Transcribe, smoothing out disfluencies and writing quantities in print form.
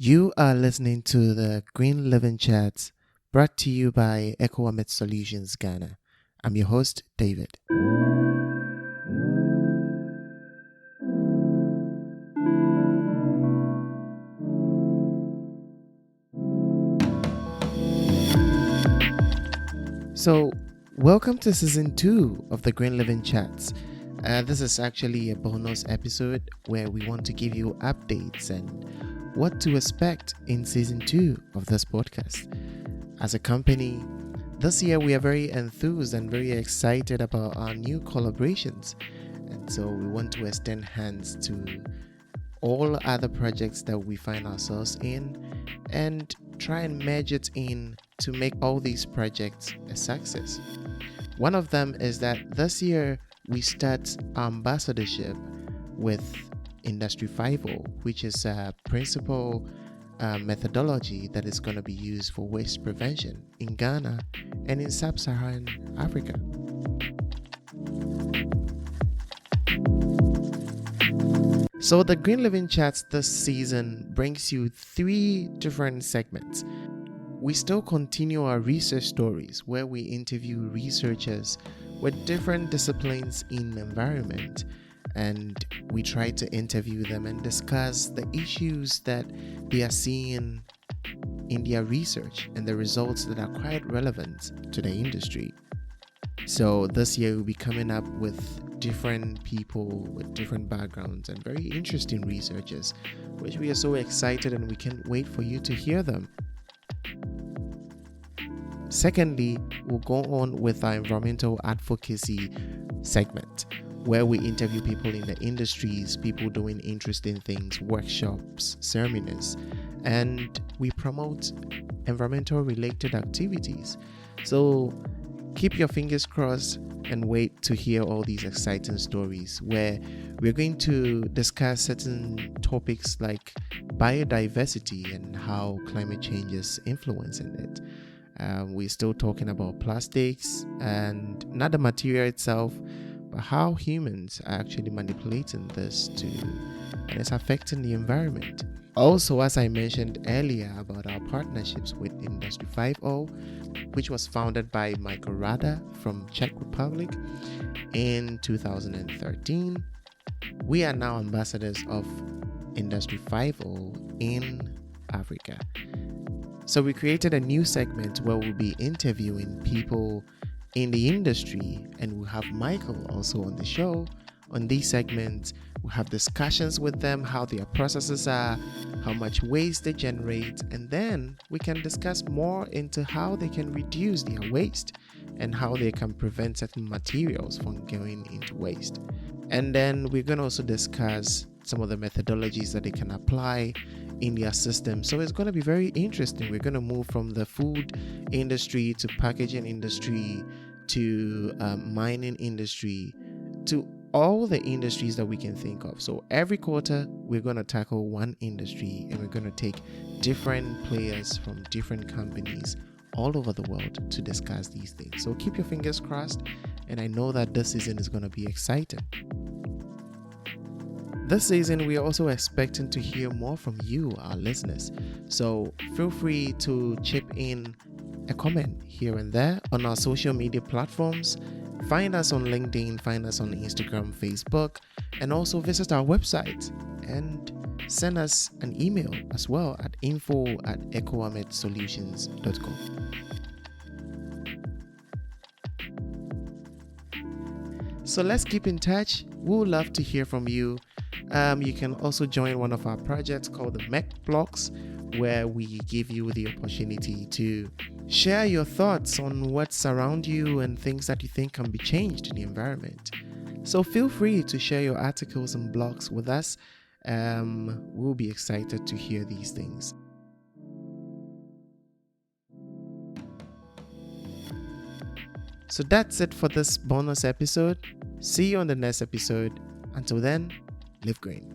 You are listening to the Green Living Chats brought to you by EcoAmet Solutions Ghana. I'm your host, David. So, welcome to season 2 of the Green Living Chats. This is actually a bonus episode where we want to give you updates and what to expect in season 2 of this podcast. As a company, this year we are very enthused and very excited about our new collaborations. And so we want to extend hands to all other projects that we find ourselves in and try and merge it in to make all these projects a success. One of them is that this year we start ambassadorship with Industry 5.0, which is a principal methodology that is going to be used for waste prevention in Ghana and in sub-Saharan Africa. So the Green Living Chats this season brings you 3 different segments. We still continue our research stories where we interview researchers with different disciplines in environment, and we try to interview them and discuss the issues that they are seeing in their research and the results that are quite relevant to the industry. So this year we'll be coming up with different people with different backgrounds and very interesting researchers, which we are so excited and we can't wait for you to hear them. Secondly, we'll go on with our environmental advocacy segment, where we interview people in the industries, people doing interesting things, workshops, seminars, and we promote environmental related activities. So keep your fingers crossed and wait to hear all these exciting stories where we're going to discuss certain topics like biodiversity and how climate change is influencing it. We're still talking about plastics and not the material itself, but how humans are actually manipulating this and it's affecting the environment. Also, as I mentioned earlier about our partnerships with Industry 5.0, which was founded by Michael Rada from Czech Republic in 2013, we are now ambassadors of Industry 5.0 in Africa. So we created a new segment where we'll be interviewing people in the industry, and we'll have Michael also on the show. On these segments, we'll have discussions with them, how their processes are, how much waste they generate, and then we can discuss more into how they can reduce their waste and how they can prevent certain materials from going into waste. And then we're going to also discuss some of the methodologies that they can apply in their system. So it's going to be very interesting. We're going to move from the food industry to packaging industry to mining industry to all the industries that we can think of. So every quarter we're going to tackle one industry, and we're going to take different players from different companies all over the world to discuss these things. So keep your fingers crossed, and I know that this season is going to be exciting. This season, we are also expecting to hear more from you, our listeners. So feel free to chip in a comment here and there on our social media platforms. Find us on LinkedIn, find us on Instagram, Facebook, and also visit our website and send us an email as well at info@ecoametsolutions.com. So let's keep in touch. We would love to hear from you. You can also join one of our projects called the MEC Blocks, where we give you the opportunity to share your thoughts on what's around you and things that you think can be changed in the environment. So feel free to share your articles and blogs with us. We'll be excited to hear these things. So that's it for this bonus episode. See you on the next episode. Until then, live green.